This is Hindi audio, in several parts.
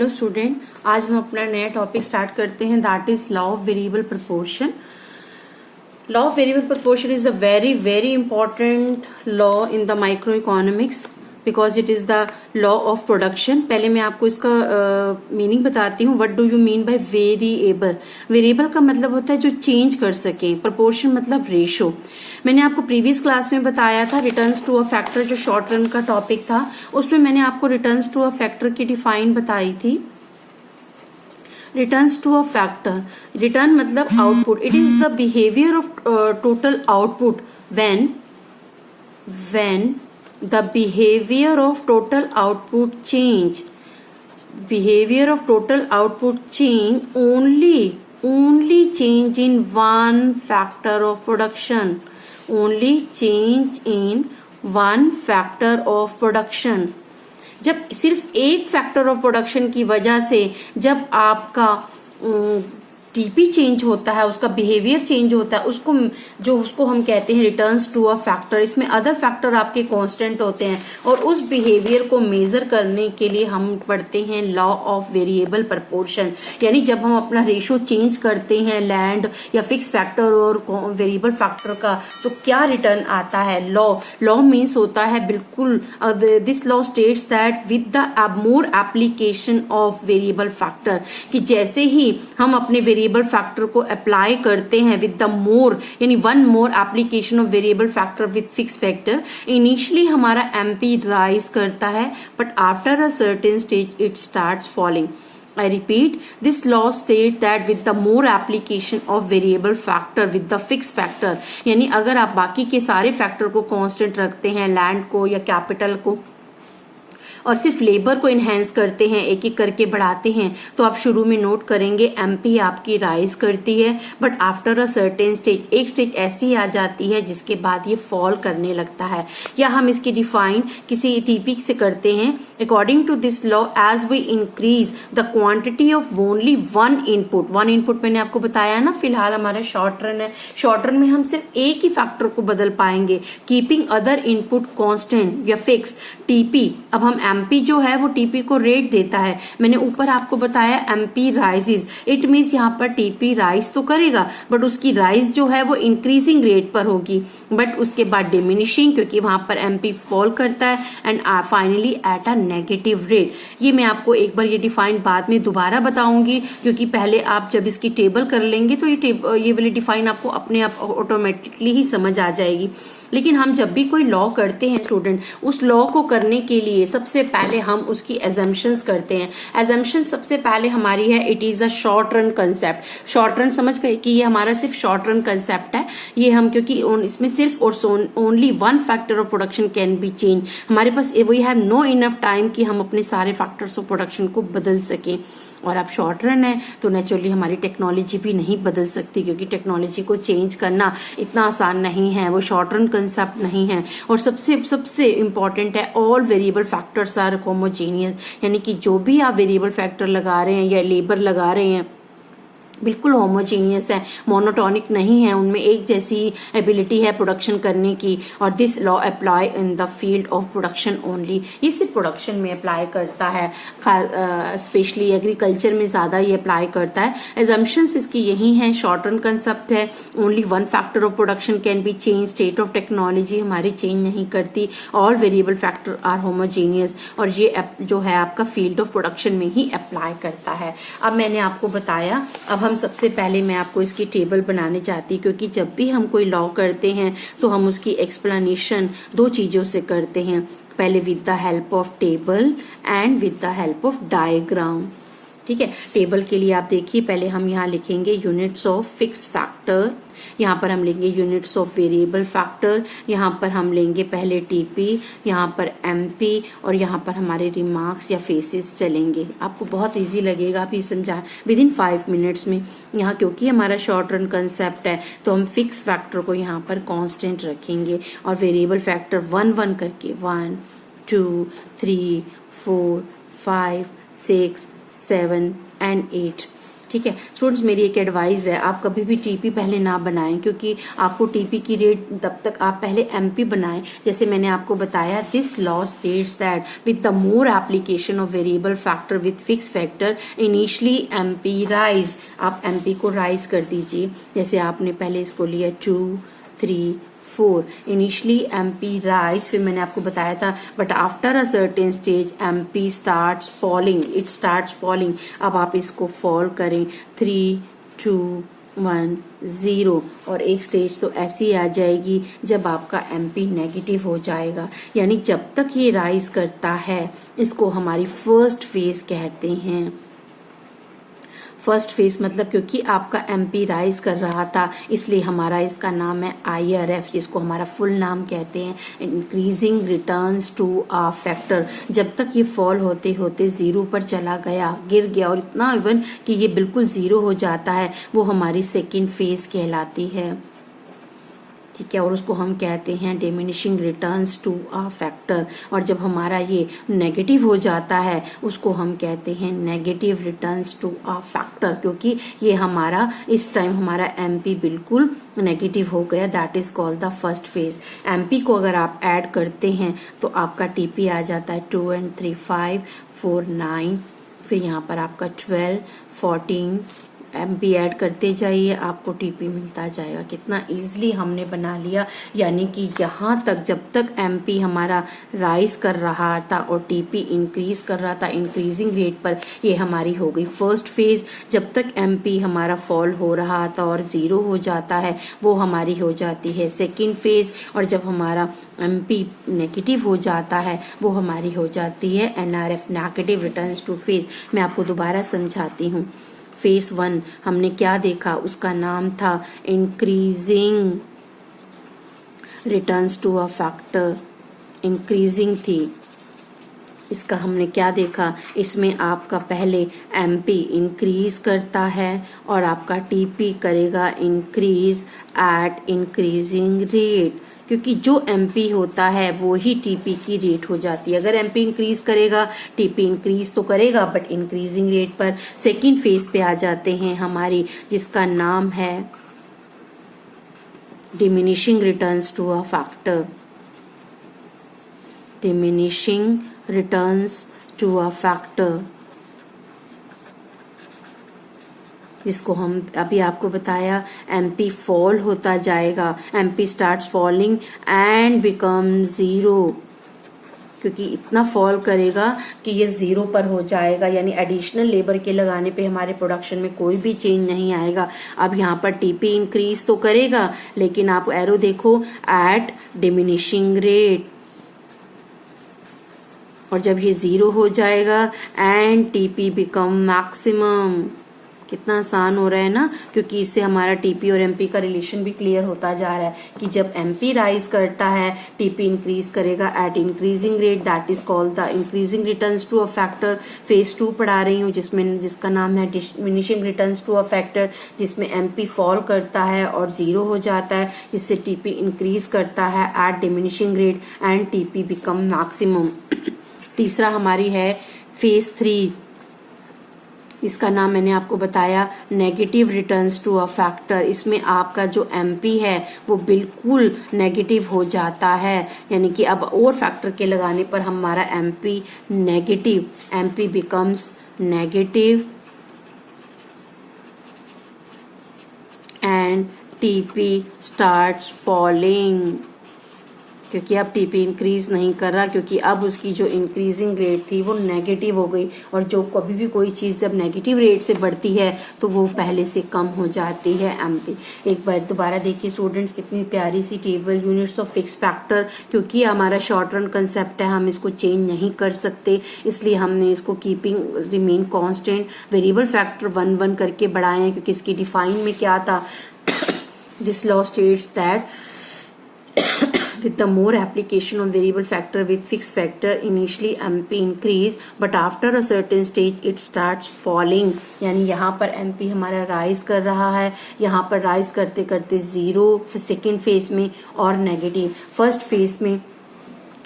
हेलो स्टूडेंट, आज हम अपना नया टॉपिक स्टार्ट करते हैं, that is law of variable proportion. Law of variable proportion is a very very important law in the micro economics because it is the law of production. पहले मैं आपको इसका मीनिंग बताती हूँ. What do you mean by variable? Variable का मतलब होता है जो चेंज कर सके. प्रोपोर्शन मतलब रेशो. मैंने आपको प्रीवियस क्लास में बताया था रिटर्न्स टू अ फैक्टर, जो शॉर्ट रन का टॉपिक था, उसमें मैंने आपको रिटर्न्स टू अ फैक्टर की डिफाइन बताई थी. Returns to a factor, return मतलब output. It is the behaviour of total output when the behavior of total output change only change in one factor of production, only change in one factor of production. जब सिर्फ एक फैक्टर ऑफ प्रोडक्शन की वजह से जब आपका टीपी चेंज होता है, उसका बिहेवियर चेंज होता है, उसको हम कहते हैं रिटर्न्स टू अ फैक्टर. इसमें अदर फैक्टर आपके कांस्टेंट होते हैं और उस बिहेवियर को मेजर करने के लिए हम पढ़ते हैं लॉ ऑफ वेरिएबल प्रोपोर्शन. यानी जब हम अपना रेशो चेंज करते हैं लैंड या फिक्स फैक्टर और वेरिएबल फैक्टर का, तो क्या रिटर्न आता है? लॉ मीन्स होता है बिल्कुल. This law states that with the more application of variable factor, कि जैसे ही हम अपने वेरिएबल फैक्टर को अप्लाई करते हैं विद द मोर, यानी one more application of variable factor with fix factor, initially हमारा एमपी राइज करता है, but after a certain stage it starts falling. I repeat, this law states that with the more application of variable factor with the fixed factor, यानी अगर आप बाकी के सारे फैक्टर को कांस्टेंट रखते हैं, लैंड को या कैपिटल को, और सिर्फ लेबर को इनहेंस करते हैं, एक एक करके बढ़ाते हैं, तो आप शुरू में नोट करेंगे एमपी आपकी राइज करती है, but after a certain stage, एक स्टेज ऐसी आ जाती है जिसके बाद ये फॉल करने लगता है. या हम इसकी डिफाइन किसी टीपी से करते हैं. According to this law, as we increase the quantity of only one input मैंने आपको बताया ना, फिलहाल हमारा शॉर्ट रन है, शॉर्ट रन में हम सिर्फ एक ही फैक्टर को बदल पाएंगे, कीपिंग अदर इनपुट कांस्टेंट या फिक्स्ड. टीपी, अब हम एमपी जो है वो टीपी को रेट देता है. मैंने ऊपर आपको बताया एमपी राइजेस, इट मीन्स यहाँ पर टीपी राइज तो करेगा, बट उसकी राइज जो है वो इंक्रीजिंग रेट पर होगी, बट उसके बाद डिमिनिशिंग, क्योंकि वहां पर एमपी फॉल करता है, and finally at a negative rate. ये मैं आपको एक बार ये डिफाइन बाद में दोबारा बताऊंगी, क्योंकि पहले आप जब इसकी टेबल कर लेंगे तो ये वाली डिफाइन आपको अपने आप ऑटोमेटिकली ही समझ आ जाएगी. लेकिन हम जब भी कोई लॉ करते हैं स्टूडेंट, उस लॉ को करने के लिए सबसे पहले हम उसकी एजम्पशंस करते हैं. एजम्पशन सबसे पहले हमारी है, it is a short run concept. Short run समझ गए कि ये हमारा सिर्फ शॉर्ट रन कंसेप्ट है. ये हम क्योंकि इसमें सिर्फ और only one factor of production can be change, हमारे पास we have no enough time कि हम अपने सारे फैक्टर्स ऑफ प्रोडक्शन को बदल सकें. और अब शॉर्ट रन है तो नेचुरली हमारी टेक्नोलॉजी भी नहीं बदल सकती, क्योंकि टेक्नोलॉजी को चेंज करना इतना आसान नहीं है, वो शॉर्ट रन कंसेप्ट नहीं है. और सबसे इंपॉर्टेंट है, all variable factors are homogeneous, यानी कि जो भी आप वेरिएबल फैक्टर लगा रहे हैं या लेबर लगा रहे हैं बिल्कुल होमोजेनियस है, मोनोटोनिक नहीं है, उनमें एक जैसी एबिलिटी है प्रोडक्शन करने की. और this law apply in the field of production only. ये सिर्फ प्रोडक्शन में अप्लाई करता है, स्पेशली एग्रीकल्चर में ज्यादा ये अप्लाई करता है. एजम्पशंस इसकी यही हैं, शॉर्ट रन कंसेप्ट है, only one factor of production can be change, state of technology हमारी चेंज नहीं करती, और वेरिएबल फैक्टर आर होमोजेनियस, और ये जो है आपका फील्ड ऑफ प्रोडक्शन में ही अप्लाई करता है. अब मैंने आपको बताया, अब सबसे पहले मैं आपको इसकी टेबल बनाने चाहती, क्योंकि जब भी हम कोई लॉ करते हैं तो हम उसकी एक्सप्लेनेशन दो चीजों से करते हैं, पहले with the help of table and with the help of diagram. ठीक है, टेबल के लिए आप देखिए, पहले हम यहाँ लिखेंगे यूनिट्स ऑफ फिक्स फैक्टर, यहाँ पर हम लेंगे यूनिट्स ऑफ वेरिएबल फैक्टर, यहाँ पर हम लेंगे पहले टीपी, यहाँ पर एमपी, और यहाँ पर हमारे रिमार्क्स या फेसेस चलेंगे. आपको बहुत इजी लगेगा, आप ये समझा विद इन 5 मिनट्स में. यहाँ क्योंकि हमारा शॉर्ट रन कंसेप्ट है तो हम फिक्स फैक्टर को यहाँ पर कांस्टेंट रखेंगे, और वेरिएबल फैक्टर 1 करके 1 2 3 4 5 6 7 and 8. ठीक है स्टूडेंट्स, मेरी एक एडवाइस है, आप कभी भी टीपी पहले ना बनाएं, क्योंकि आपको टीपी की रेट तब तक आप पहले एमपी बनाएं। जैसे मैंने आपको बताया, this law states that with the more application of variable factor with fix factor initially MP rise. आप एमपी को राइज कर दीजिए। जैसे आपने पहले इसको लिया 2, 3, 4, इनिशियली एमपी राइज, फिर मैंने आपको बताया था but after a certain stage MP starts falling, it starts falling. अब आप इसको फॉल करें 3, 2, 1, 0, और एक स्टेज तो ऐसी आ जाएगी जब आपका एमपी नेगेटिव हो जाएगा। यानी जब तक ये राइज करता है इसको हमारी फर्स्ट फेज कहते हैं। फर्स्ट फेज मतलब क्योंकि आपका एमपी राइज कर रहा था इसलिए हमारा इसका नाम है IRF, जिसको हमारा फुल नाम कहते हैं, increasing returns to a factor. जब तक ये फॉल होते होते 0 पर चला गया, गिर गया, और इतना इवन कि ये बिल्कुल 0 हो जाता है, वो हमारी सेकेंड फेज कहलाती है। ठीक है, और उसको हम कहते हैं diminishing returns to a factor. और जब हमारा ये नेगेटिव हो जाता है उसको हम कहते हैं negative returns to a factor, क्योंकि ये हमारा इस टाइम हमारा एमपी बिल्कुल नेगेटिव हो गया। That is called the first phase. MP को अगर आप ऐड करते हैं तो आपका टीपी आ जाता है 2 and 3 5 4 9, फिर यहाँ पर आपका 12 14 एमपी ऐड करते जाइए, आपको टीपी मिलता जाएगा। कितना इजीली हमने बना लिया। यानी कि यहाँ तक जब तक एमपी हमारा राइज कर रहा था और टीपी इंक्रीज कर रहा था इंक्रीजिंग रेट पर, ये हमारी हो गई फर्स्ट फेज। जब तक एमपी हमारा फॉल हो रहा था और 0 हो जाता है वो हमारी हो जाती है सेकेंड फेज। और जब हमारा एमपी नेगेटिव हो जाता है वो हमारी हो जाती है NRF, negative returns two phase. मैं आपको दोबारा समझाती हूँ। फेज 1 हमने क्या देखा, उसका नाम था increasing returns to a factor, increasing थी। इसका हमने क्या देखा, इसमें आपका पहले एमपी इंक्रीज करता है और आपका टीपी करेगा इंक्रीज एट इंक्रीजिंग रेट, क्योंकि जो एमपी होता है वो ही टीपी की रेट हो जाती है। अगर एमपी इंक्रीज करेगा टीपी इंक्रीज तो करेगा बट इंक्रीजिंग रेट पर। सेकेंड फेज पे आ जाते हैं हमारी, जिसका नाम है diminishing returns to a factor, diminishing returns to a factor, जिसको हम अभी आपको बताया एमपी फॉल होता जाएगा, MP starts falling and become 0, क्योंकि इतना फॉल करेगा कि ये 0 पर हो जाएगा। यानी एडिशनल लेबर के लगाने पे हमारे प्रोडक्शन में कोई भी चेंज नहीं आएगा। अब यहाँ पर टीपी इंक्रीज तो करेगा लेकिन आप एरो देखो एट डिमिनिशिंग रेट, और जब ये 0 हो जाएगा एंड टीपी बिकम मैक्सिमम। कितना आसान हो रहा है ना, क्योंकि इससे हमारा टीपी और एमपी का रिलेशन भी क्लियर होता जा रहा है कि जब एमपी राइज करता है टीपी इंक्रीज करेगा at increasing rate, that is called the increasing returns to a factor. Phase 2 पढ़ा रही हूँ जिसका नाम है diminishing returns to a factor, जिसमें एमपी फॉल करता है और 0 हो जाता है, जिससे टीपी इंक्रीज करता है at diminishing rate and TP become maximum. तीसरा हमारी है फेज 3, इसका नाम मैंने आपको बताया negative returns to a factor. इसमें आपका जो एमपी है वो बिल्कुल नेगेटिव हो जाता है, यानी कि अब और फैक्टर के लगाने पर हमारा MP negative, MP becomes negative and TP starts falling, क्योंकि अब टीपी इंक्रीज नहीं कर रहा, क्योंकि अब उसकी जो इंक्रीजिंग रेट थी वो नेगेटिव हो गई। और जो कभी भी कोई चीज़ जब नेगेटिव रेट से बढ़ती है तो वो पहले से कम हो जाती है एमपी। एक बार दोबारा देखिए स्टूडेंट्स, कितनी प्यारी सी table, units of fix factor. क्योंकि हमारा शॉर्ट रन कंसेप्ट है, हम इसको चेंज नहीं कर सकते, इसलिए हमने इसको keeping remain constant variable factor 1 1 करके बढ़ाए हैं, क्योंकि इसकी डिफाइन में क्या था, this law states that with the more application of variable factor with fixed factor initially MP increase but after a certain stage it starts falling। यानी यहाँ पर MP हमारा राइज कर रहा है, यहाँ पर राइज करते करते 0 सेकेंड फेज में और नेगेटिव। फर्स्ट फेज में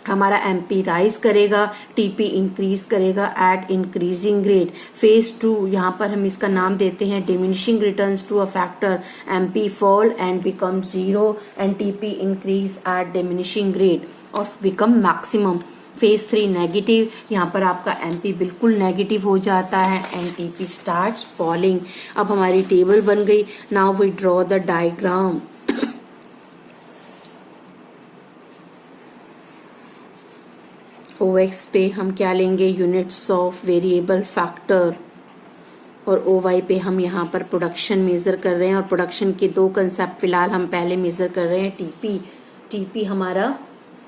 हमारा एमपी राइज करेगा, टीपी इंक्रीज करेगा एट इंक्रीजिंग रेट। फेज 2 यहाँ पर हम इसका नाम देते हैं diminishing returns to a factor, MP fall and become 0 and TP increase at diminishing rate और बिकम मैक्सिमम। फेज 3 नेगेटिव, यहाँ पर आपका एमपी बिल्कुल नेगेटिव हो जाता है एंड टीपी स्टार्ट्स फॉलिंग। अब हमारी टेबल बन गई। Now we draw the diagram. OX पे हम क्या लेंगे, यूनिट्स ऑफ वेरिएबल फैक्टर, और OY पे हम यहाँ पर प्रोडक्शन मेजर कर रहे हैं और प्रोडक्शन के दो कंसेप्ट फिलहाल हम पहले मेजर कर रहे हैं। टीपी हमारा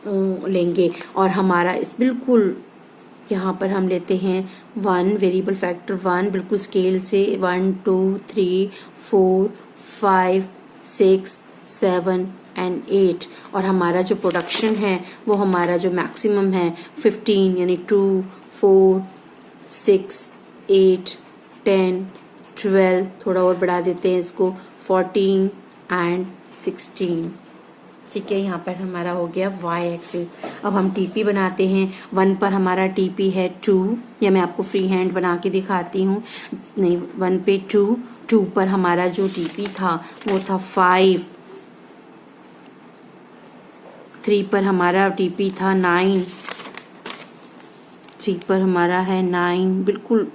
लेंगे और हमारा इस बिल्कुल यहाँ पर हम लेते हैं 1 वेरिएबल फैक्टर 1 बिल्कुल स्केल से 1 2 3 4 5 6 7 एंड 8 और हमारा जो प्रोडक्शन है वो हमारा जो मैक्सिमम है 15 यानी 2 4 6 8 10 12, थोड़ा और बढ़ा देते हैं इसको 14 एंड 16। ठीक है, यहाँ पर हमारा हो गया y एक्सिस। अब हम टीपी बनाते हैं। 1 पर हमारा टीपी है 2, या मैं आपको फ्री हैंड बना के दिखाती हूँ। नहीं, 1 पे 2 पर हमारा जो टीपी था वो था 5। 3 पर हमारा टीपी था 9, 3 पर हमारा है 9 बिल्कुल।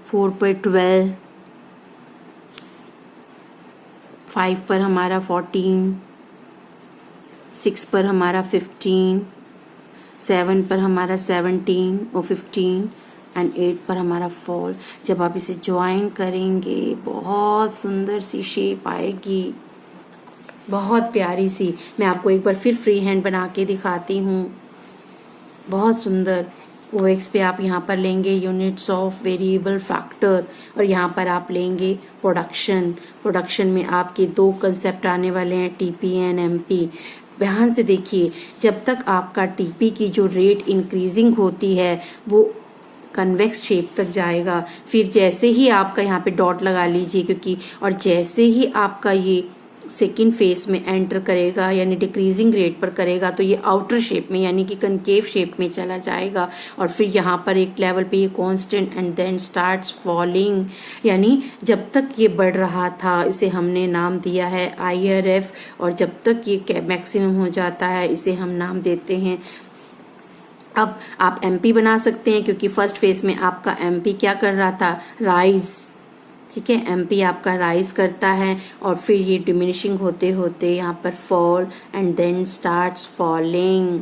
4 पर 12, 5 पर हमारा 14, 6 पर हमारा 15, 7 पर हमारा 17 और 15 एंड 8 पर हमारा फॉल। जब आप इसे ज्वाइन करेंगे बहुत सुंदर सी शेप आएगी, बहुत प्यारी सी। मैं आपको एक बार फिर फ्री हैंड बना के दिखाती हूँ, बहुत सुंदर। OX पे आप यहाँ पर लेंगे यूनिट्स ऑफ वेरिएबल फैक्टर और यहाँ पर आप लेंगे प्रोडक्शन में आपके दो कंसेप्ट आने वाले हैं, टीपी एंड एमपी। ध्यान से देखिए, जब तक आपका टीपी की जो रेट इंक्रीजिंग होती है वो कन्वेक्स शेप तक जाएगा। फिर जैसे ही आपका यहाँ पे डॉट लगा लीजिए क्योंकि, और जैसे ही आपका ये सेकेंड फेज में एंटर करेगा यानी डिक्रीजिंग रेट पर करेगा तो ये आउटर शेप में यानी कि कनकेव शेप में चला जाएगा और फिर यहाँ पर एक लेवल पे ये constant and then starts falling. यानी जब तक ये बढ़ रहा था इसे हमने नाम दिया है IRF और जब तक ये मैक्सिमम हो जाता है इसे हम नाम देते हैं। अब आप एमपी बना सकते हैं क्योंकि फर्स्ट फेज में आपका एमपी क्या कर रहा था, राइज। ठीक है, एमपी आपका राइज करता है और फिर ये डिमिनिशिंग होते होते यहाँ पर fall and then starts falling.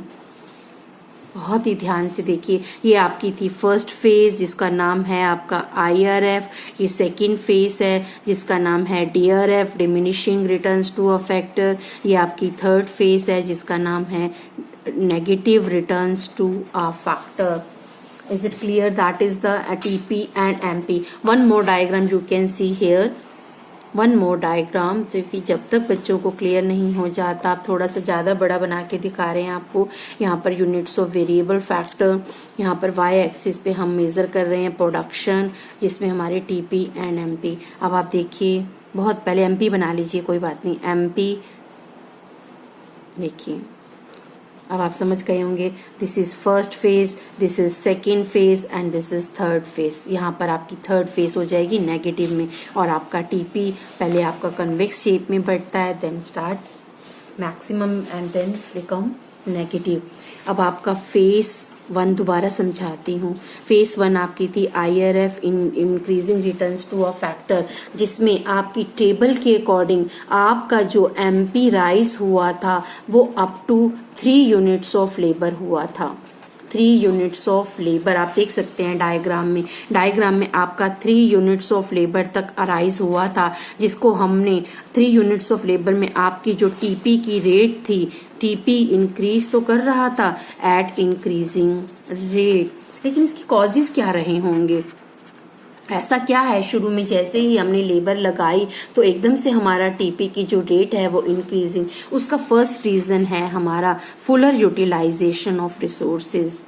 बहुत ही ध्यान से देखिए, ये आपकी थी फर्स्ट फेज जिसका नाम है आपका IRF, ये सेकंड फेज है जिसका नाम है DRF diminishing returns to a factor, ये आपकी थर्ड फेज है जिसका नाम है negative returns to a factor. Is it clear? That is the TP and MP. One more diagram you can see here. One more diagram. तो कि जब तक बच्चों को क्लियर नहीं हो जाता, आप थोड़ा सा ज़्यादा बड़ा बना के दिखा रहे हैं आपको। यहाँ पर यूनिट्स ऑफ वेरिएबल फैक्टर, यहाँ पर y एक्सिस पे हम मेज़र कर रहे हैं प्रोडक्शन जिसमें हमारे TP एंड MP। अब आप देखिए, बहुत पहले MP बना लीजिए, कोई बात नहीं। MP देखिए, अब आप समझ गए होंगे, this is first phase, this is second phase and this is third phase. यहाँ पर आपकी थर्ड फेज हो जाएगी नेगेटिव में और आपका टीपी पहले आपका कन्वेक्स शेप में बढ़ता है, then start maximum and then become negative. अब आपका फेज 1 दोबारा समझाती हूँ। फेज 1 आपकी थी IRF increasing returns to a factor, जिसमें आपकी टेबल के अकॉर्डिंग आपका जो MP राइज हुआ था वो up to 3 units of labour हुआ था। 3 यूनिट्स ऑफ लेबर आप देख सकते हैं डायग्राम में आपका 3 यूनिट्स ऑफ लेबर तक अराइज हुआ था, जिसको हमने 3 यूनिट्स ऑफ लेबर में आपकी जो टीपी की रेट थी, टीपी इंक्रीज तो कर रहा था एट इंक्रीजिंग रेट, लेकिन इसके कॉजेज क्या रहे होंगे? ऐसा क्या है, शुरू में जैसे ही हमने लेबर लगाई तो एकदम से हमारा टीपी की जो रेट है वो इंक्रीजिंग। उसका फर्स्ट रीजन है हमारा fuller utilisation of resources.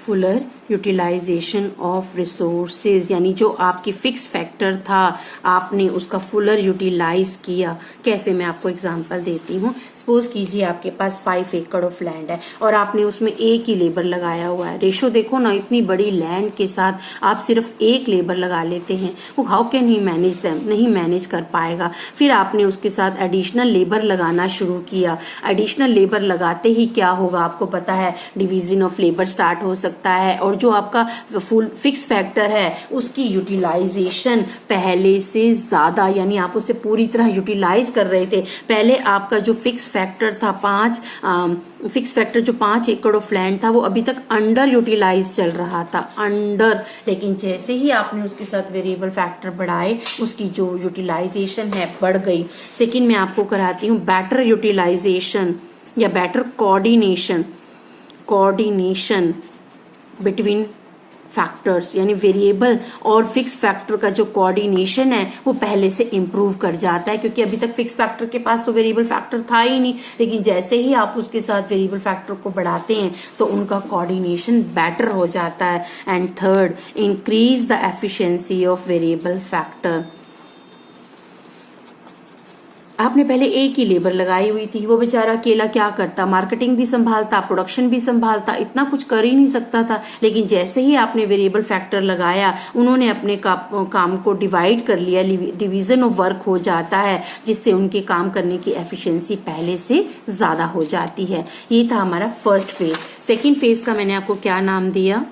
Fuller utilisation of resources, यानी जो आपकी फिक्स फैक्टर था आपने उसका फुलर यूटिलाइज किया। कैसे, मैं आपको एग्जांपल देती हूँ। सपोज कीजिए आपके पास 5 एकड़ ऑफ लैंड है और आपने उसमें एक ही लेबर लगाया हुआ है। रेशो देखो ना, इतनी बड़ी लैंड के साथ आप सिर्फ एक लेबर लगा लेते हैं, वो how can he manage them, नहीं मैनेज कर पाएगा। फिर आपने उसके साथ एडिशनल लेबर लगाना शुरू किया। एडिशनल लेबर लगाते ही क्या होगा आपको पता है, डिवीजन ऑफ लेबर स्टार्ट हो सकता है और जो आपका फुल फिक्स फैक्टर है उसकी यूटिलाइजेशन पहले से ज्यादा, यानी आप उसे पूरी तरह यूटिलाइज कर रहे थे। पहले आपका जो फिक्स फैक्टर था 5 एकड़ ऑफ लैंड था वो अभी तक अंडर यूटिलाइज चल रहा था, अंडर। लेकिन जैसे ही आपने उसके साथ वेरिएबल फैक्टर बढ़ाए उसकी जो यूटिलाइजेशन है बढ़ गई। सेकंड में आपको कराती हूँ बेटर यूटिलाइजेशन या बेटर कोऑर्डिनेशन बिटवीन फैक्टर्स, यानी वेरिएबल और फिक्स फैक्टर का जो कोऑर्डिनेशन है वो पहले से इंप्रूव कर जाता है, क्योंकि अभी तक फिक्स फैक्टर के पास तो वेरिएबल फैक्टर था ही नहीं। लेकिन जैसे ही आप उसके साथ वेरिएबल फैक्टर को बढ़ाते हैं तो उनका कोऑर्डिनेशन बेटर हो जाता है। And third, increase the efficiency of variable factor. आपने पहले एक ही लेबर लगाई हुई थी, वो बेचारा अकेला क्या करता, मार्केटिंग भी संभालता, प्रोडक्शन भी संभालता, इतना कुछ कर ही नहीं सकता था। लेकिन जैसे ही आपने वेरिएबल फैक्टर लगाया उन्होंने अपने काम को डिवाइड कर लिया, डिवीजन ऑफ वर्क हो जाता है, जिससे उनके काम करने की एफिशिएंसी पहले से ज्यादा हो जाती है। ये था हमारा फर्स्ट फेज। सेकेंड फेज का मैंने आपको क्या नाम दिया,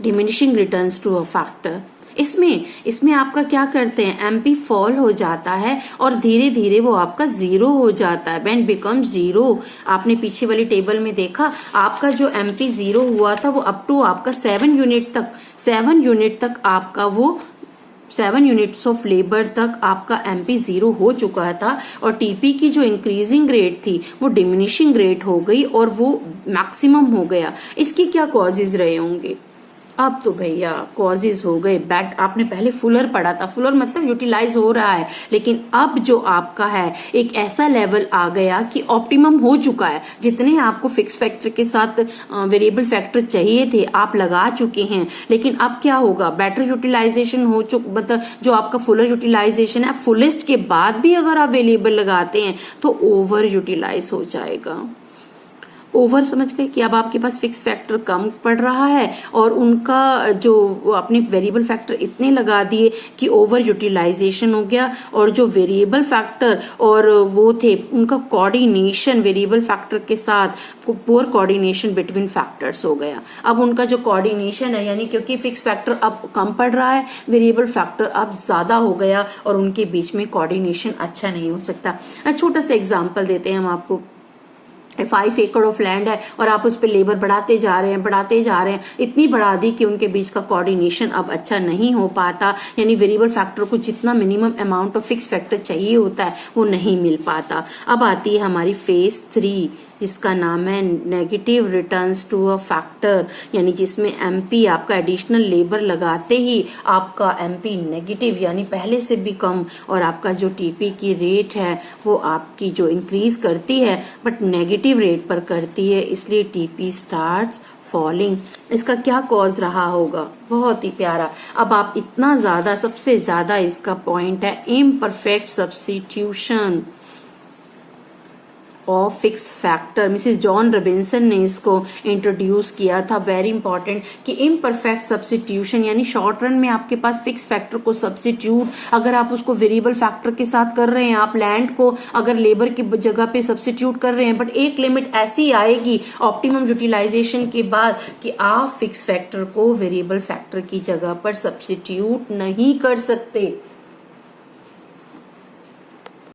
diminishing returns to a factor. इसमें आपका क्या करते हैं, एमपी फॉल हो जाता है और धीरे धीरे वो आपका जीरो हो जाता है, व्हेन बिकम जीरो। आपने पीछे वाली टेबल में देखा आपका जो एमपी जीरो हुआ था वो अप टू आपका 7 यूनिट तक आपका वो 7 यूनिट्स ऑफ लेबर तक आपका एमपी जीरो हो चुका था और टीपी की जो इंक्रीजिंग रेट थी वो डिमिनिशिंग रेट हो गई और वो मैक्सिमम हो गया। इसके क्या कॉजेज रहे होंगे, अब तो भैया कॉजेज हो गए। बैट आपने पहले फुलर पढ़ा था, फुलर मतलब यूटिलाइज हो रहा है, लेकिन अब जो आपका है एक ऐसा लेवल आ गया कि ऑप्टिमम हो चुका है। जितने आपको फिक्स फैक्टर के साथ वेरिएबल फैक्टर चाहिए थे आप लगा चुके हैं, लेकिन अब क्या होगा, बेटर यूटिलाइजेशन हो चुका, मतलब जो आपका फुलर यूटिलाइजेशन है, फुलेस्ट के बाद भी अगर आप वेरिएबल लगाते हैं तो ओवर यूटिलाइज हो जाएगा। ओवर समझ गए कि अब आपके पास फिक्स फैक्टर कम पड़ रहा है और उनका जो अपने वेरिएबल फैक्टर इतने लगा दिए कि ओवर यूटिलाइजेशन हो गया और जो वेरिएबल फैक्टर और वो थे उनका कोऑर्डिनेशन वेरिएबल फैक्टर के साथ पुअर कोऑर्डिनेशन बिटवीन फैक्टर्स हो गया। अब उनका जो कोऑर्डिनेशन है, यानी क्योंकि फिक्स फैक्टर अब कम पड़ रहा है, वेरिएबल फैक्टर अब ज्यादा हो गया और उनके बीच में कोऑर्डिनेशन अच्छा नहीं हो सकता। छोटा सा एग्जाम्पल देते हैं हम आपको। 5 एकड़ ऑफ लैंड है और आप उस पर लेबर बढ़ाते जा रहे हैं, इतनी बढ़ा दी कि उनके बीच का कोऑर्डिनेशन अब अच्छा नहीं हो पाता, यानी वेरिएबल फैक्टर को जितना minimum amount of fix factor चाहिए होता है वो नहीं मिल पाता। अब आती है हमारी फेज 3 जिसका नाम है negative returns to a factor, यानी जिसमें एमपी आपका एडिशनल लेबर लगाते ही आपका एमपी नेगेटिव यानी पहले से भी कम और आपका जो टीपी की रेट है वो आपकी जो इंक्रीज करती है बट नेगेटिव रेट पर करती है, इसलिए टीपी स्टार्ट्स फॉलिंग। इसका क्या कॉज रहा होगा, बहुत ही प्यारा। अब आप इतना ज्यादा, सबसे ज्यादा इसका पॉइंट है imperfect substitution of fix factor. Mrs John Robinson ने इसको इंट्रोड्यूस किया था, वेरी इंपॉर्टेंट, कि इम्परफेक्ट सब्स्टिट्यूशन यानी शॉर्ट रन में आपके पास फिक्स फैक्टर को सब्स्टिट्यूट अगर आप उसको वेरिएबल फैक्टर के साथ कर रहे हैं, आप लैंड को अगर लेबर की जगह पे सब्स्टिट्यूट कर रहे हैं, बट एक लिमिट ऐसी आएगी ऑप्टिमम यूटिलाइजेशन के बाद कि आप फिक्स फैक्टर को वेरिएबल फैक्टर की जगह पर सब्स्टिट्यूट नहीं कर सकते।